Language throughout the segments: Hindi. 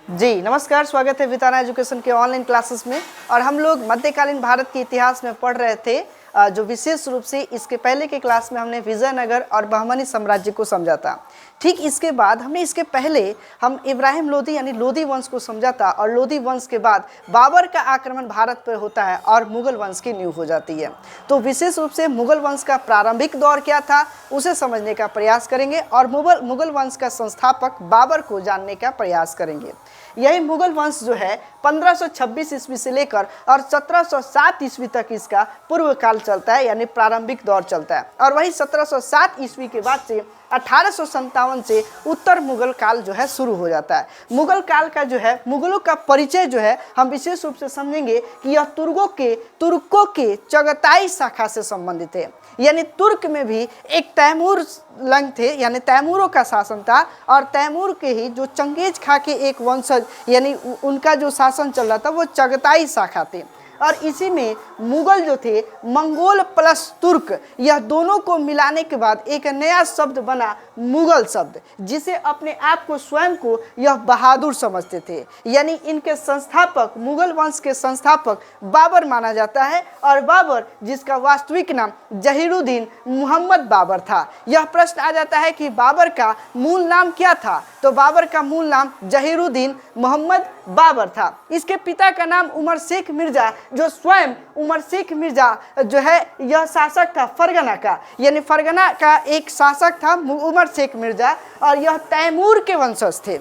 जी नमस्कार, स्वागत है विताना एजुकेशन के ऑनलाइन क्लासेस में। और हम लोग मध्यकालीन भारत के इतिहास में पढ़ रहे थे, जो विशेष रूप से इसके पहले के क्लास में हमने विजयनगर और बहमनी साम्राज्य को समझा था। ठीक इसके बाद इसके पहले हम इब्राहिम लोदी यानी लोदी वंश को समझा था, और लोदी वंश के बाद बाबर का आक्रमण भारत पर होता है और मुगल वंश की नींव हो जाती है। तो विशेष रूप से मुगल वंश का प्रारंभिक दौर क्या था उसे समझने का प्रयास करेंगे और मुगल वंश का संस्थापक बाबर को जानने का प्रयास करेंगे। यही मुगल वंश जो है 1526 ईस्वी से लेकर और 1707 ईस्वी तक इसका पूर्व काल चलता है, यानी प्रारंभिक दौर चलता है। और वही 1707 ईस्वी के बाद से 1857 से उत्तर मुगल काल जो है शुरू हो जाता है। मुगल काल का जो है मुगलों का परिचय जो है हम विशेष रूप से समझेंगे कि यह तुर्कों के चगताई शाखा से संबंधित है। यानी तुर्क में भी एक तैमूर लंग थे, यानी तैमूरों का शासन था, और तैमूर के ही जो चंगेज खा के एक वंशज यानी उनका जो शासन चल रहा था वो चगताई शाखा थे। और इसी में मुगल जो थे मंगोल प्लस तुर्क, यह दोनों को मिलाने के बाद एक नया शब्द बना मुगल शब्द, जिसे अपने आप को स्वयं को यह बहादुर समझते थे। यानी इनके संस्थापक, मुगल वंश के संस्थापक बाबर माना जाता है। और बाबर जिसका वास्तविक नाम जहीरुद्दीन मोहम्मद बाबर था। यह प्रश्न आ जाता है कि बाबर का मूल नाम क्या था, तो बाबर का मूल नाम जहीरुद्दीन मोहम्मद बाबर था। इसके पिता का नाम उमर शेख मिर्जा, जो स्वयं उमर शेख मिर्जा जो है यह शासक था फरगना का, यानी फरगना का एक शासक था उमर शेख मिर्जा, और यह तैमूर के वंशज थे।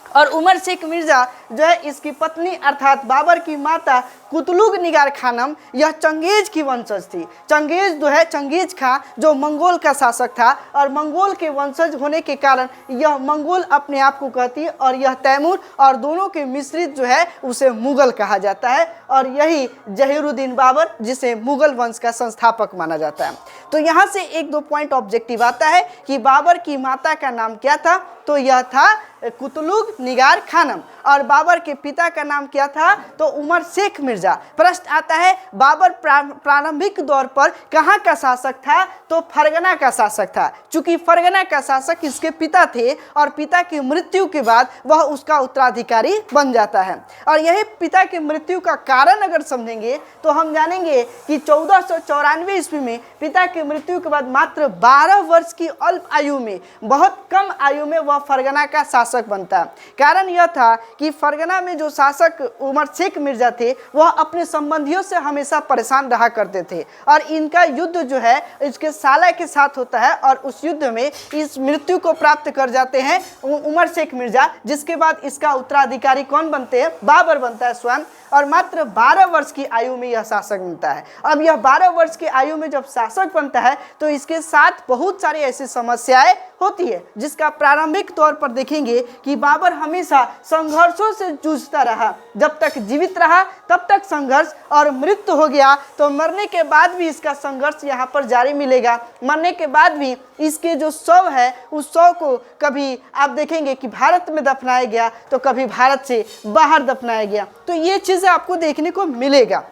और उमर शेख मिर्जा जो है इसकी पत्नी अर्थात बाबर की माता कुतलुग निगार खानम, यह चंगेज की वंशज थी। चंगेज जो है चंगेज खां जो मंगोल का शासक था, और मंगोल के वंशज होने के कारण यह मंगोल अपने आप को कहती है, और यह तैमूर, और दोनों के मिश्रित जो है उसे मुगल कहा जाता है। और यही जहीरुद्दीन बाबर जिसे मुगल वंश का संस्थापक माना जाता है। तो यहाँ से एक दो पॉइंट ऑब्जेक्टिव आता है कि बाबर की माता का नाम क्या था, तो यह था कुतलुग निगार खानम, और बाबर के पिता का नाम क्या था, तो उमर शेख मिर्जा। प्रश्न आता है बाबर प्रारंभिक दौर पर कहाँ का शासक था, तो फरगना का शासक था। चूंकि फरगना का शासक इसके पिता थे, और पिता की मृत्यु के बाद वह उसका उत्तराधिकारी बन जाता है। और यही पिता की मृत्यु का कारण अगर समझेंगे तो हम जानेंगे कि 1494 ईस्वी में पिता की मृत्यु के बाद मात्र 12 वर्ष की अल्प आयु में, बहुत कम आयु में वह फरगना का शासक बनता है। कारण यह था कि फरगना में जो शासक उमर शेख मिर्जा थे वह अपने संबंधियों से हमेशा परेशान रहा करते थे, और इनका युद्ध जो है इसके साला के साथ होता है, और उस युद्ध में इस मृत्यु को प्राप्त कर जाते हैं उमर शेख मिर्जा, जिसके बाद इसका उत्तराधिकारी कौन बनते हैं, बाबर बनता है स्वयं। और मात्र 12 वर्ष की आयु में यह शासक बनता है। अब यह 12 वर्ष की आयु में जब शासक बनता है तो इसके साथ बहुत सारी ऐसी समस्याएं होती है, जिसका प्रारंभिक तौर पर देखेंगे कि बाबर हमेशा संघर्षों से जूझता रहा। जब तक जीवित रहा तब तक संघर्ष, और मृत्यु हो गया तो मरने के बाद भी इसका संघर्ष यहाँ पर जारी मिलेगा। मरने के बाद भी इसके जो शव है उस शव को कभी आप देखेंगे कि भारत में दफनाया गया, तो कभी भारत से बाहर दफनाया गया। तो ये चीज़ें आपको देखने को मिलेगा।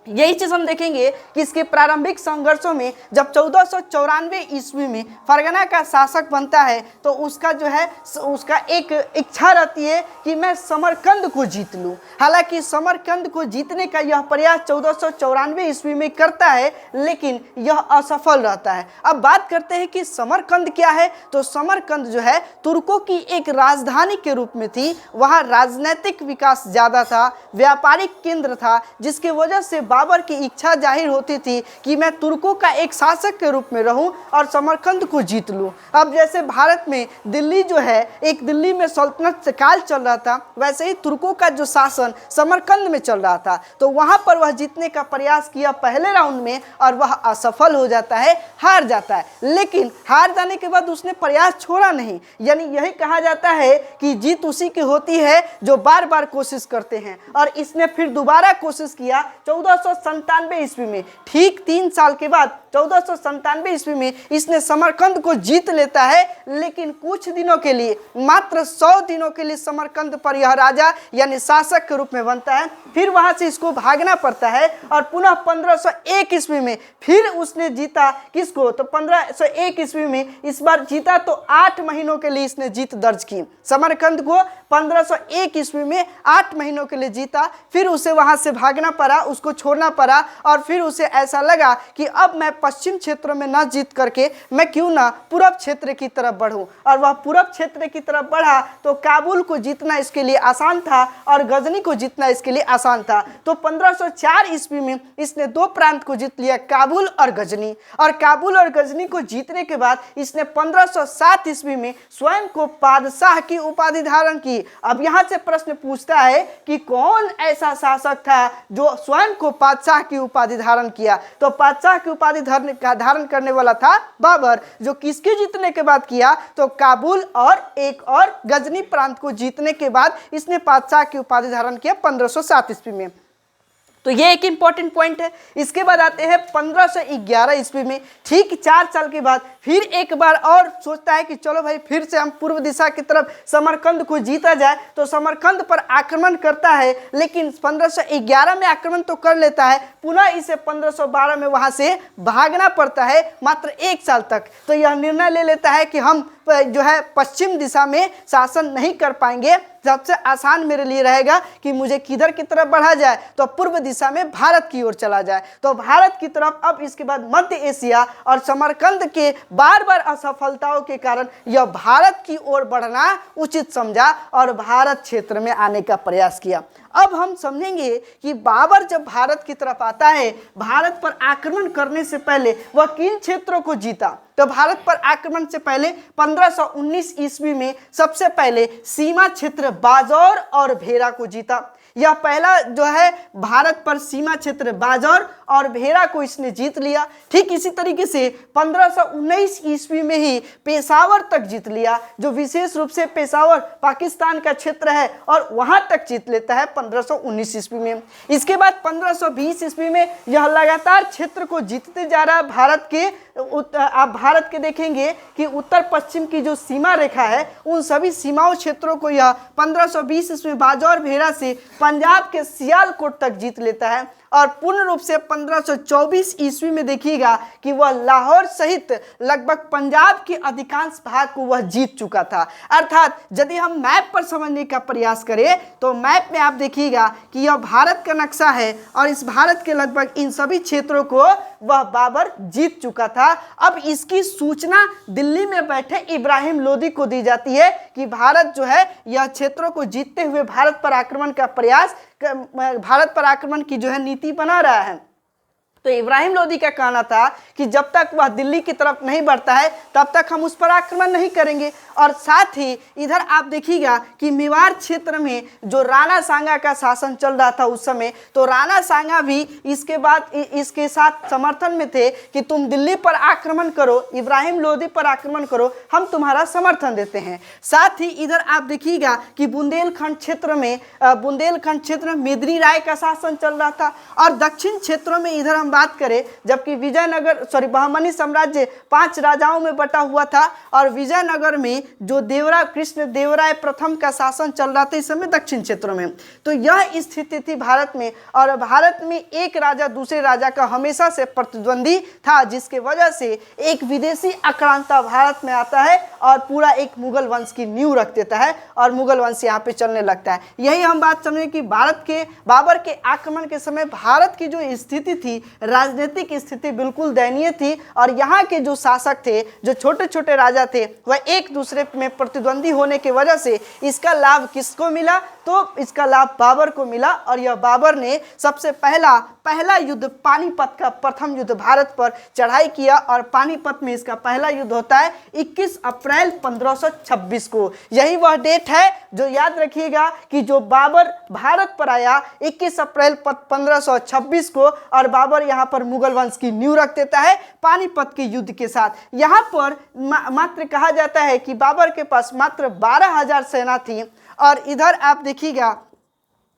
यही चीज़ हम देखेंगे कि इसके प्रारंभिक संघर्षों में जब 1494 ईस्वी में फरगना का शासक बनता है, तो उसका जो है उसका एक इच्छा रहती है कि मैं समरकंद को जीत लूं। हालांकि समरकंद को जीतने का यह प्रयास 1494 ईस्वी में करता है, लेकिन यह असफल रहता है। अब बात करते हैं कि समरकंद क्या है, तो समरकंद जो है तुर्कों की एक राजधानी के रूप में थी। वहाँ राजनीतिक विकास ज़्यादा था, व्यापारिक केंद्र था, जिसकी वजह से बाबर की इच्छा जाहिर होती थी कि मैं तुर्कों का एक शासक के रूप में रहूं और समरकंद को जीत लूं। अब जैसे भारत में दिल्ली जो है एक दिल्ली में सल्तनत काल चल रहा था, वैसे ही तुर्कों का जो शासन समरकंद में चल रहा था। तो वहां पर वह जीतने का प्रयास किया पहले राउंड में, और वह असफल हो जाता है, हार जाता है। लेकिन हार जाने के बाद उसने प्रयास छोड़ा नहीं। यानी यही कहा जाता है कि जीत उसी की होती है जो बार बार कोशिश करते हैं। और इसने फिर दोबारा कोशिश किया 1497 ईस्वी में। ठीक 3 साल के बाद 1497 ईस्वी में इसने समरकंद को जीत लेता है, लेकिन कुछ दिनों के लिए, मात्र 100 दिनों के लिए समरकंद पर यह राजा यानी शासक के रूप में बनता है। फिर वहां से इसको भागना पड़ता है, और पुनः 1501 ईस्वी में फिर उसने जीता किसको, तो 1501 ईस्वी में इस बार जीता, तो 8 महीनों के लिए इसने जीत दर्ज की। समरकंद को 1501 ईस्वी में 8 महीनों के लिए जीता। फिर उसे वहां से भागना पड़ा, उसको छोड़ना पड़ा, और फिर उसे ऐसा लगा कि अब मैं पश्चिम क्षेत्रों में ना जीत करके मैं क्यों ना पूरब क्षेत्र की तरफ बढ़ूं। और वह पूरब क्षेत्र की तरफ बढ़ा तो काबुल को जीतना इसके लिए आसान था और गजनी को जीतना इसके लिए आसान था। तो 1504 ईस्वी में इसने 2 प्रांत को जीत लिया, काबुल और गजनी। और काबुल और गजनी को जीतने के बाद इसने 1507 ईस्वी में स्वयं को बादशाह की उपाधि धारण की। अब यहां से प्रश्न पूछता है कि कौन ऐसा शासक था जो स्वयं को बादशाह की उपाधि धारण किया। तो बादशाह की उपाधि धारण करने वाला था बाबर, जो किसके जीतने के बाद किया, तो काबुल और एक और गजनी प्रांत को जीतने के बाद इसने बादशाह की उपाधि धारण किया 1507 ईस्वी में। तो ये एक इंपॉर्टेंट पॉइंट है। इसके बाद आते हैं 1511 ईस्वी में, ठीक 4 साल के बाद फिर एक बार और सोचता है कि चलो भाई फिर से हम पूर्व दिशा की तरफ समरकंद को जीता जाए। तो समरकंद पर आक्रमण करता है, लेकिन 1511 में आक्रमण तो कर लेता है, पुनः इसे 1512 में वहां से भागना पड़ता है मात्र 1 साल तक। तो यह निर्णय ले लेता है कि हम जो है पश्चिम दिशा में शासन नहीं कर पाएंगे, सबसे आसान मेरे लिए रहेगा कि मुझे किधर की तरफ बढ़ा जाए, तो पूर्व दिशा में भारत की ओर चला जाए। तो भारत की तरफ अब इसके बाद मध्य एशिया और समरकंद के बार बार असफलताओं के कारण यह भारत की ओर बढ़ना उचित समझा और भारत क्षेत्र में आने का प्रयास किया। अब हम समझेंगे कि बाबर जब भारत की तरफ आता है, भारत पर आक्रमण करने से पहले वह किन क्षेत्रों को जीता। तो भारत पर आक्रमण से पहले 1519 ईस्वी में सबसे पहले सीमा क्षेत्र बाजौर और भेरा को जीता। यह पहला जो है भारत पर सीमा क्षेत्र बाजौर और भेरा को इसने जीत लिया। ठीक इसी तरीके से 1519 ईस्वी में ही पेशावर तक जीत लिया, जो विशेष रूप से पेशावर पाकिस्तान का क्षेत्र है, और वहां तक जीत लेता है 1519 ईस्वी में। इसके बाद 1520 ईस्वी में यह लगातार क्षेत्र को जीतते जा रहा है। भारत के आप भारत के देखेंगे कि उत्तर पश्चिम की जो सीमा रेखा है, उन सभी सीमाओं क्षेत्रों को यह 1520 ईस्वी बाजौर भेरा से पंजाब के सियालकोट तक जीत लेता है। और पूर्ण रूप से 1524 ईस्वी में देखिएगा कि वह लाहौर सहित लगभग पंजाब के अधिकांश भाग को वह जीत चुका था। अर्थात यदि हम मैप पर समझने का प्रयास करें तो मैप में आप देखिएगा कि यह भारत का नक्शा है और इस भारत के लगभग इन सभी क्षेत्रों को वह बाबर जीत चुका था। अब इसकी सूचना दिल्ली में बैठे इब्राहिम लोदी को दी जाती है कि भारत जो है यह क्षेत्रों को जीतते हुए भारत पर आक्रमण का प्रयास, भारत पर आक्रमण की जो है नीति बना रहा है। तो इब्राहिम लोदी का कहना था कि जब तक वह दिल्ली की तरफ नहीं बढ़ता है तब तक हम उस पर आक्रमण नहीं करेंगे। और साथ ही इधर आप देखिएगा कि मेवाड़ क्षेत्र में जो राणा सांगा का शासन चल रहा था उस समय, तो राणा सांगा भी इसके बाद इसके साथ समर्थन में थे कि तुम दिल्ली पर आक्रमण करो, इब्राहिम लोदी पर आक्रमण करो, हम तुम्हारा समर्थन देते हैं। साथ ही इधर आप देखिएगा कि बुंदेलखंड क्षेत्र में मेदिनी राय का शासन चल रहा था। और दक्षिण क्षेत्रों में इधर हम बात करें, जबकि बहमनी साम्राज्य 5 राजाओं में बटा हुआ था और विजयनगर में जो कृष्ण देवराय प्रथम का शासन चल रहा था इस समय दक्षिण क्षेत्रों में। तो यह स्थिति थी भारत में, और भारत में एक राजा दूसरे राजा का हमेशा से प्रतिद्वंदी था, जिसके वजह से एक विदेशी आक्रांता भारत में आता है और पूरा एक मुगल वंश की नींव रख देता है और मुगल वंश यहाँ पे चलने लगता है। यही हम बात समझें कि बाबर के आक्रमण के समय भारत की जो स्थिति थी, राजनीतिक स्थिति बिल्कुल दयनीय थी, और यहाँ के जो शासक थे, जो छोटे छोटे राजा थे, वह एक दूसरे में प्रतिद्वंदी होने की वजह से इसका लाभ किसको मिला, तो इसका लाभ बाबर को मिला। और यह बाबर ने सबसे पहला युद्ध पानीपत का प्रथम युद्ध भारत पर चढ़ाई किया, और पानीपत में इसका पहला युद्ध होता है 21 अप्रैल 1526 को। यही वह डेट है जो याद रखिएगा कि जो बाबर भारत पर आया 21 अप्रैल 1526 को, और बाबर यहाँ पर मुगल वंश की नींव रख देता है पानीपत के युद्ध के साथ। यहाँ पर मात्र कहा जाता है कि बाबर के पास मात्र 12,000 सेना थी। और इधर आप देखिएगा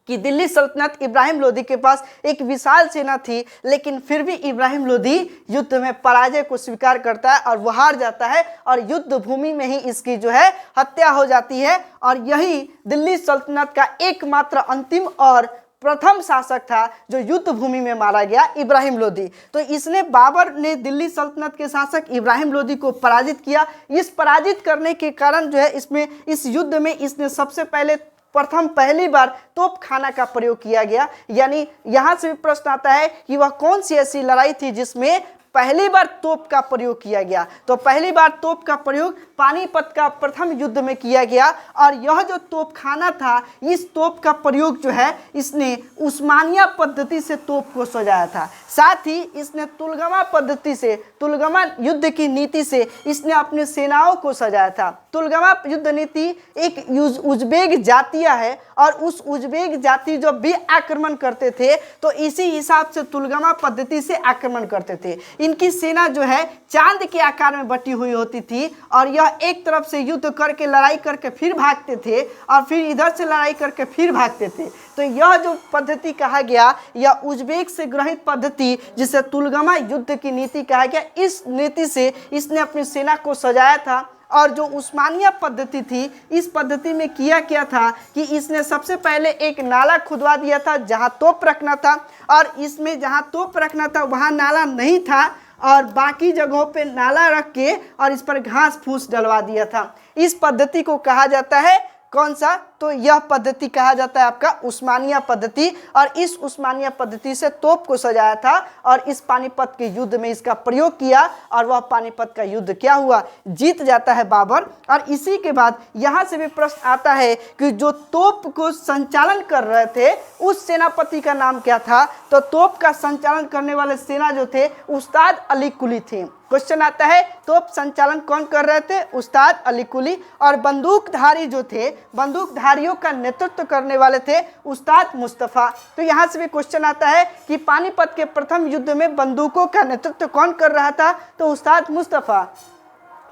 कि दिल्ली सल्तनत इब्राहिम लोदी के पास एक विशाल सेना थी, लेकिन फिर भी इब्राहिम लोदी युद्ध में पराजय को स्वीकार करता है और वो हार जाता है, और युद्ध भूमि में ही इसकी जो है हत्या हो जाती है। और यही दिल्ली सल्तनत का एकमात्र अंतिम और प्रथम शासक था जो युद्ध भूमि में मारा गया, इब्राहिम लोदी। तो इसने, बाबर ने दिल्ली सल्तनत के शासक इब्राहिम लोदी को पराजित किया। इस पराजित करने के कारण जो है इसमें, इस युद्ध में इसने सबसे पहली बार तोपखाना का प्रयोग किया गया। यानी यहां से भी प्रश्न आता है कि वह कौन सी ऐसी लड़ाई थी जिसमें पहली बार तोप का प्रयोग किया गया। तो पहली बार तोप का प्रयोग पानीपत का प्रथम युद्ध में किया गया। और यह जो तोपखाना था, इस तोप का प्रयोग जो है इसने उस्मानिया पद्धति से तोप को सजाया था। साथ ही इसने तुलगमा पद्धति से, तुलगमा युद्ध की नीति से इसने अपनी सेनाओं को सजाया था। तुलगमा युद्ध नीति एक उज्बेक जातिया है और उस उज्बेक जाति जब भी आक्रमण करते थे तो इसी हिसाब से तुलगमा पद्धति से आक्रमण करते थे। इनकी सेना जो है चांद के आकार में बटी हुई होती थी और यह एक तरफ से युद्ध करके, लड़ाई करके फिर भागते थे और फिर इधर से लड़ाई करके फिर भागते थे। तो यह जो पद्धति कहा गया, यह उज्बेक से ग्रहित पद्धति जिसे तुलगमा युद्ध की नीति कहा गया, इस नीति से इसने अपनी सेना को सजाया था। और जो उस्मानिया पद्धति थी, इस पद्धति में किया क्या था कि इसने सबसे पहले एक नाला खुदवा दिया था जहां तोप रखना था, और इसमें जहां तोप रखना था वहां नाला नहीं था और बाकी जगहों पे नाला रख के और इस पर घास फूस डलवा दिया था। इस पद्धति को कहा जाता है कौन सा? तो यह पद्धति कहा जाता है आपका उस्मानिया पद्धति। और इस उस्मानिया पद्धति से तोप को सजाया था और इस पानीपत के युद्ध में इसका प्रयोग किया और वह पानीपत का युद्ध क्या हुआ? जीत जाता है बाबर। और इसी के बाद यहाँ से भी प्रश्न आता है कि जो तोप को संचालन कर रहे थे उस सेनापति का नाम क्या था? तो तोप का संचालन करने वाले सेना जो थे उस्ताद अली कुली थे। क्वेश्चन आता है तोप संचालन कौन कर रहे थे? उस्ताद अली कुली। और बंदूकधारी जो थे, बंदूकधारियों का नेतृत्व करने वाले थे उस्ताद मुस्तफ़ा। तो यहाँ से भी क्वेश्चन आता है कि पानीपत के प्रथम युद्ध में बंदूकों का नेतृत्व कौन कर रहा था? तो उस्ताद मुस्तफ़ा।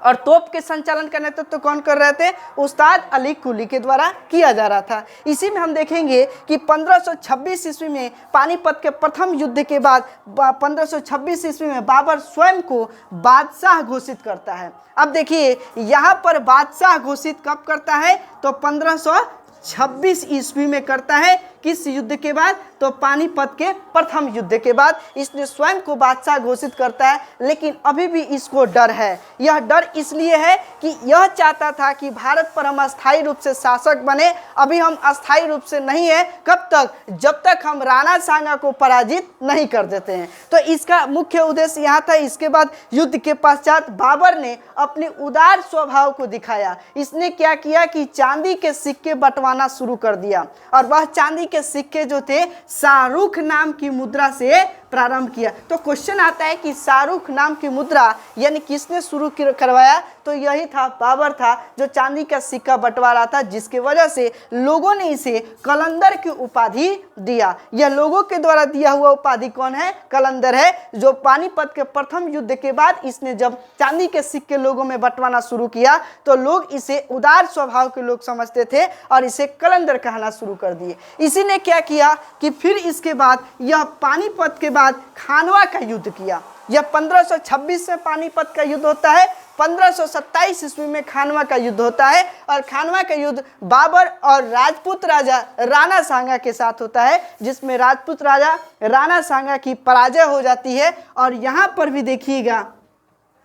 और तोप के संचालन का नेतृत्व कौन कर रहे थे? उस्ताद अली कुली के द्वारा किया जा रहा था। इसी में हम देखेंगे कि 1526 ईस्वी में पानीपत के प्रथम युद्ध के बाद 1526 ईस्वी में बाबर स्वयं को बादशाह घोषित करता है। अब देखिए यहाँ पर बादशाह घोषित कब करता है? तो 1526 ईस्वी में करता है। किस युद्ध के बाद? तो पानीपत के प्रथम युद्ध के बाद इसने स्वयं को बादशाह घोषित करता है। लेकिन अभी भी इसको डर है। यह डर इसलिए है कि यह चाहता था कि भारत पर हम अस्थायी रूप से शासक बने। अभी हम अस्थायी रूप से नहीं है। कब तक? जब तक हम राणा सांगा को पराजित नहीं कर देते हैं। तो इसका मुख्य उद्देश्य यहाँ था। इसके बाद युद्ध के पश्चात बाबर ने अपने उदार स्वभाव को दिखाया। इसने क्या किया कि चांदी के सिक्के बंटवाना शुरू कर दिया और वह चांदी के सिक्के जो थे शाहरुख नाम की मुद्रा से प्रारंभ किया। तो क्वेश्चन आता है कि शाहरुख नाम की मुद्रा यानी किसने शुरू करवाया? तो यही था, बाबर था, जो चांदी का सिक्का बंटवा रहा था, जिसके वजह से लोगों ने इसे कलंदर की उपाधि दिया। यह लोगों के द्वारा दिया हुआ उपाधि कौन है? कलंदर है, जो पानीपत के प्रथम युद्ध के बाद इसने जब चांदी के सिक्के लोगों में बंटवाना शुरू किया तो लोग इसे उदार स्वभाव के लोग समझते थे और इसे कलंदर कहना शुरू कर दिए। इसी ने क्या किया कि फिर इसके बाद यह पानीपत के बाद खानवा का युद्ध किया। यह 1526 में पानीपत का युद्ध होता है। 1527 ईस्वी में खानवा का युद्ध होता है और खानवा का युद्ध बाबर और राजपूत राजा राणा सांगा के साथ होता है, जिसमें राजपूत राजा राणा सांगा की पराजय हो जाती है। और यहाँ पर भी देखिएगा,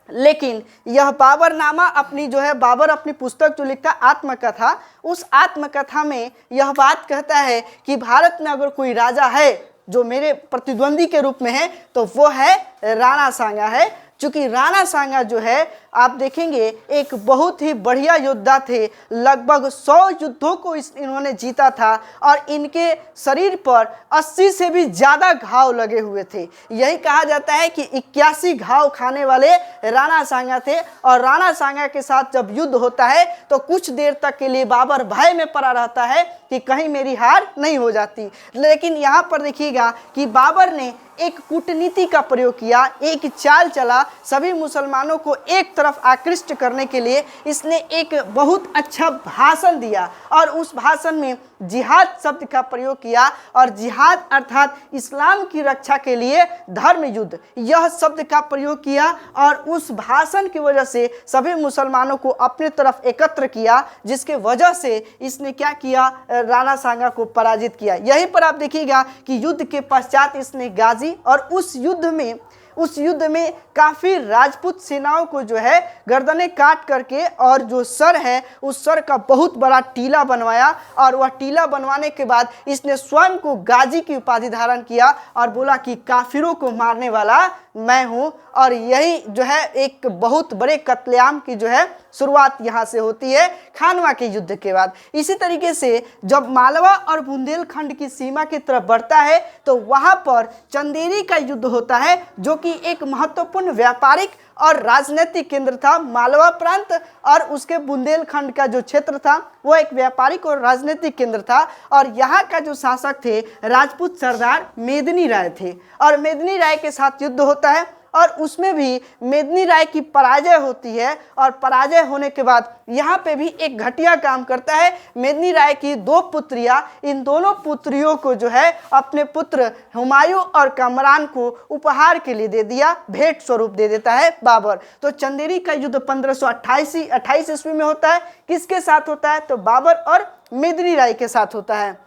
लेकिन यह बाबरनामा अपनी जो है, बाबर अपनी पुस्तक जो लिखता आत्मकथा, उस आत्मकथा में यह बात कहता है कि भारत में अगर कोई राजा है जो मेरे प्रतिद्वंदी के रूप में है तो वो है राणा सांगा है। क्योंकि राणा सांगा जो है आप देखेंगे एक बहुत ही बढ़िया योद्धा थे। लगभग 100 युद्धों को इन्होंने जीता था और इनके शरीर पर 80 से भी ज़्यादा घाव लगे हुए थे। यही कहा जाता है कि 81 घाव खाने वाले राणा सांगा थे। और राणा सांगा के साथ जब युद्ध होता है तो कुछ देर तक के लिए बाबर भय में पड़ा रहता है कि कहीं मेरी हार नहीं हो जाती। लेकिन यहाँ पर देखिएगा कि बाबर ने एक कूटनीति का प्रयोग किया, एक चाल चला सभी मुसलमानों को एक तरफ आकृष्ट करने के लिए। इसने एक बहुत अच्छा भाषण दिया और उस भाषण में जिहाद शब्द का प्रयोग किया, और जिहाद अर्थात इस्लाम की रक्षा के लिए धर्म युद्ध, यह शब्द का प्रयोग किया। और उस भाषण की वजह से सभी मुसलमानों को अपने तरफ एकत्र किया, जिसके वजह से इसने क्या किया, राणा सांगा को पराजित किया। यहीं पर आप देखिएगा कि युद्ध के पश्चात इसने गाजी, और उस युद्ध में काफ़ी राजपूत सेनाओं को जो है गर्दनें काट करके और जो सर है उस सर का बहुत बड़ा टीला बनवाया, और वह टीला बनवाने के बाद इसने स्वयं को गाजी की उपाधि धारण किया और बोला कि काफिरों को मारने वाला मैं हूं। और यही जो है एक बहुत बड़े कत्लेआम की जो है शुरुआत यहाँ से होती है खानवा के युद्ध के बाद। इसी तरीके से जब मालवा और बुंदेलखंड की सीमा की तरफ बढ़ता है तो वहाँ पर चंदेरी का युद्ध होता है, जो कि एक महत्वपूर्ण व्यापारिक और राजनीतिक केंद्र था। मालवा प्रांत और उसके बुंदेलखंड का जो क्षेत्र था वो एक व्यापारिक और राजनीतिक केंद्र था, और यहाँ का जो शासक थे राजपूत सरदार मेदिनी राय थे, और मेदिनी राय के साथ युद्ध होता है और उसमें भी मेदिनी राय की पराजय होती है। और पराजय होने के बाद यहाँ पे भी एक घटिया काम करता है। मेदिनी राय की दो पुत्रियाँ, इन दोनों पुत्रियों को जो है अपने पुत्र हुमायूं और कामरान को उपहार के लिए दे दिया, भेंट स्वरूप दे देता है बाबर। तो चंदेरी का युद्ध 1528 ईस्वी में होता है। किसके साथ होता है, तो बाबर और मेदिनी राय के साथ होता है।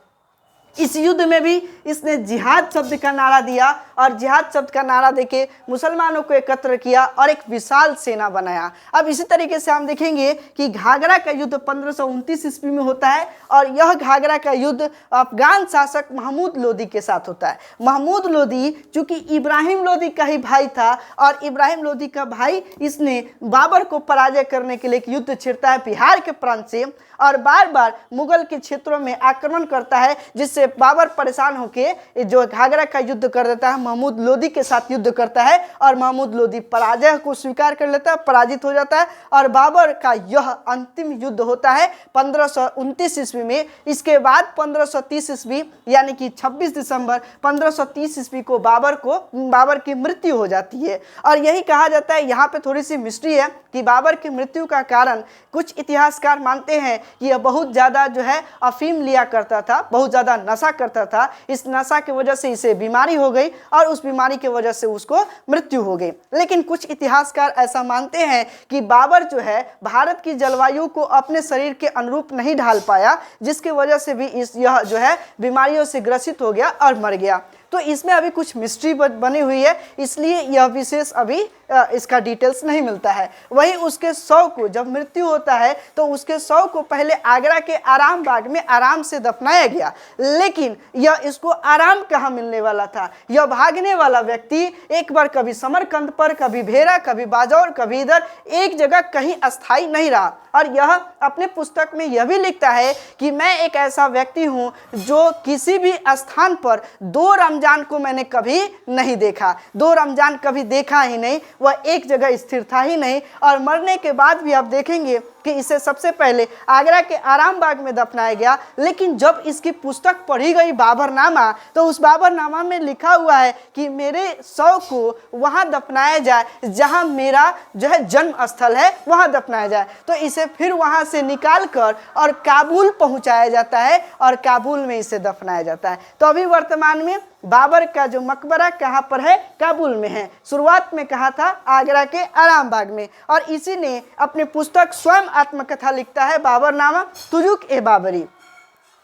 इस युद्ध में भी इसने जिहाद शब्द का नारा दिया, और जिहाद शब्द का नारा देके मुसलमानों को एकत्र किया और एक विशाल सेना बनाया। अब इसी तरीके से हम देखेंगे कि घाघरा का युद्ध 1529 ईस्वी में होता है, और यह घाघरा का युद्ध अफगान शासक महमूद लोदी के साथ होता है। महमूद लोदी चूंकि इब्राहिम लोदी का ही भाई था, और इब्राहिम लोदी का भाई इसने बाबर को पराजय करने के लिए एक युद्ध छेड़ता है बिहार के प्रांत से, और बार बार मुगल के क्षेत्रों में आक्रमण करता है, जिससे बाबर परेशान होकर जो घाघरा का युद्ध कर देता है, महमूद लोदी के साथ युद्ध करता है, और महमूद लोदी पराजय को स्वीकार कर लेता है, पराजित हो जाता है, और बाबर का यह अंतिम युद्ध होता है 1529 ईस्वी में। इसके बाद 1530 ईस्वी यानी कि 26 दिसंबर 1530 ईस्वी को बाबर की मृत्यु हो जाती है। और यही कहा जाता है, यहाँ पे थोड़ी सी मिस्ट्री है कि बाबर की मृत्यु का कारण कुछ इतिहासकार मानते हैं कि यह बहुत ज़्यादा जो है अफीम लिया करता था, बहुत ज़्यादा नशा करता था। इस नशा की वजह से इसे बीमारी हो गई, और उस बीमारी की वजह से उसको मृत्यु हो गई। लेकिन कुछ इतिहासकार ऐसा मानते हैं कि बाबर जो है भारत की जलवायु को अपने शरीर के अनुरूप नहीं ढाल पाया, जिसकी वजह से भी यह जो है बीमारियों से ग्रसित हो गया और मर गया। तो इसमें अभी कुछ मिस्ट्री बनी हुई है, इसलिए यह विशेष अभी इसका डिटेल्स नहीं मिलता है। वही उसके शव को जब मृत्यु होता है तो उसके शव को पहले आगरा के आराम बाग में आराम से दफनाया गया, लेकिन यह इसको आराम कहाँ मिलने वाला था। यह भागने वाला व्यक्ति एक बार कभी समरकंद पर, कभी भेरा, कभी बाजौर, कभी इधर, एक जगह कहीं अस्थायी नहीं रहा। और यह अपने पुस्तक में यह भी लिखता है कि मैं एक ऐसा व्यक्ति हूँ जो किसी भी स्थान पर 2 रमजान को मैंने कभी नहीं देखा, 2 रमजान कभी देखा ही नहीं, वह एक जगह स्थिर था ही नहीं। और मरने के बाद भी आप देखेंगे कि इसे सबसे पहले आगरा के आराम बाग में दफनाया गया, लेकिन जब इसकी पुस्तक पढ़ी गई बाबरनामा, तो उस बाबरनामा में लिखा हुआ है कि मेरे शव को वहाँ दफनाया जाए जहाँ मेरा जो है जन्म स्थल है, वहाँ दफनाया जाए। तो इसे फिर वहाँ से निकाल कर और काबुल पहुँचाया जाता है, और काबुल में इसे दफनाया जाता है। तो अभी वर्तमान में बाबर का जो मकबरा कहाँ पर है, काबुल में है। शुरुआत में कहा था, आगरा के आराम बाग में। और इसी ने अपनी पुस्तक स्वयं आत्मकथा लिखता है बाबरनामा तुजुक ए बाबरी,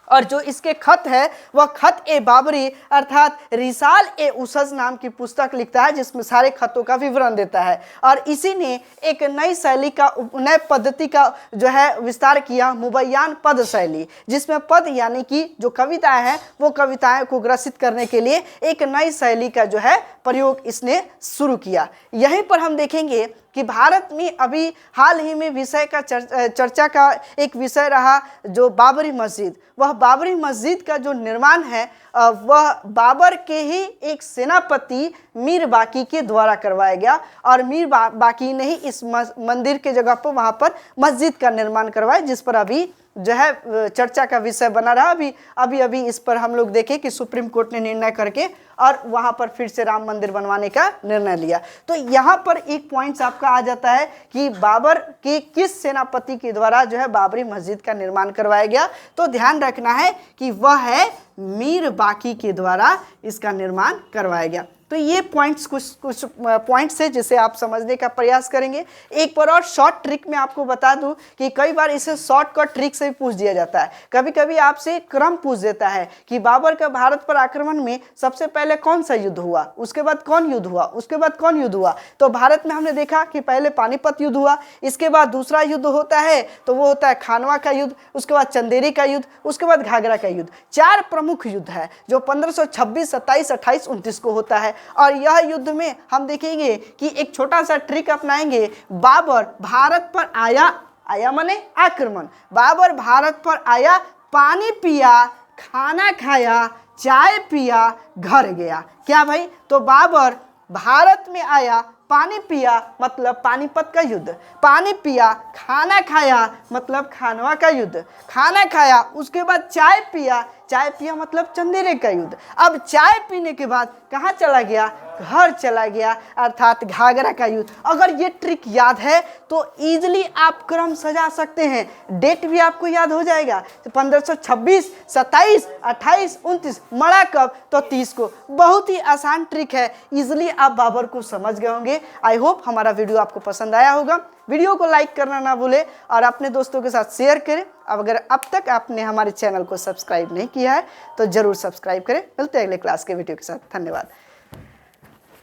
और जो इसके खत है वह खत ए बाबरी अर्थात रिसाल ए उसज नाम की पुस्तक लिखता है, जिसमें सारे खतों का विवरण देता है। और इसी ने एक नई शैली का, नए पद्धति का जो है विस्तार किया, मुबैयान पद शैली, जिसमें पद यानी कि जो कविताएं हैं वो कविताएं को ग्रसित करने के लिए एक नई शैली का जो है प्रयोग इसने शुरू किया। यहीं पर हम देखेंगे कि भारत में अभी हाल ही में विषय का चर्चा का एक विषय रहा जो बाबरी मस्जिद। वह बाबरी मस्जिद का जो निर्माण है वह बाबर के ही एक सेनापति मीर बाकी के द्वारा करवाया गया, और मीर बाकी ने ही इस मंदिर के जगह पर वहाँ पर मस्जिद का निर्माण करवाया, जिस पर अभी जो है चर्चा का विषय बना रहा। अभी इस पर हम लोग देखें कि सुप्रीम कोर्ट ने निर्णय करके और वहां पर फिर से राम मंदिर बनवाने का निर्णय लिया। तो यहाँ पर एक पॉइंट्स आपका आ जाता है कि बाबर के किस सेनापति के द्वारा जो है बाबरी मस्जिद का निर्माण करवाया गया। तो ध्यान रखना है कि वह है मीर बाकी के द्वारा इसका निर्माण करवाया गया। तो ये पॉइंट्स कुछ पॉइंट्स है जिसे आप समझने का प्रयास करेंगे। एक बार और शॉर्ट ट्रिक में आपको बता दूं कि कई बार इसे शॉर्टकट ट्रिक से भी पूछ दिया जाता है। कभी कभी आपसे क्रम पूछ देता है कि बाबर का भारत पर आक्रमण में सबसे पहले कौन सा युद्ध हुआ, उसके बाद कौन युद्ध हुआ, उसके बाद कौन युद्ध हुआ। तो भारत में हमने देखा कि पहले पानीपत युद्ध हुआ, इसके बाद दूसरा युद्ध होता है तो वो होता है खानवा का युद्ध, उसके बाद चंदेरी का युद्ध, उसके बाद घाघरा का युद्ध। 4 प्रमुख युद्ध है जो 1526, 27, 28, 29 को होता है। और यह युद्ध में हम देखेंगे कि एक छोटा सा ट्रिक अपनाएंगे। बाबर भारत पर आया माने आक्रमण, बाबर भारत पर आया, पानी पिया, खाना खाया, चाय पिया, घर गया। क्या भाई? तो बाबर भारत में आया, पानी पिया मतलब पानीपत का युद्ध, पानी पिया, खाना खाया मतलब खानवा का युद्ध, खाना खाया उसके बाद चाय पिया, चाय पिया मतलब चंदेरी का युद्ध। अब चाय पीने के बाद कहाँ चला गया? घर चला गया, अर्थात घाघरा का युद्ध। अगर ये ट्रिक याद है तो इजीली आप क्रम सजा सकते हैं, डेट भी आपको याद हो जाएगा। तो 1526, 27, 28, 29 मरा कब? तो 30 को। बहुत ही आसान ट्रिक है, इजीली आप बाबर को समझ गए होंगे। आई होप हमारा वीडियो आपको पसंद आया होगा। वीडियो को लाइक करना ना भूले और अपने दोस्तों के साथ शेयर करें। अगर अब तक आपने हमारे चैनल को सब्सक्राइब नहीं किया है तो जरूर सब्सक्राइब करें। मिलते हैं अगले क्लास के वीडियो के साथ। धन्यवाद।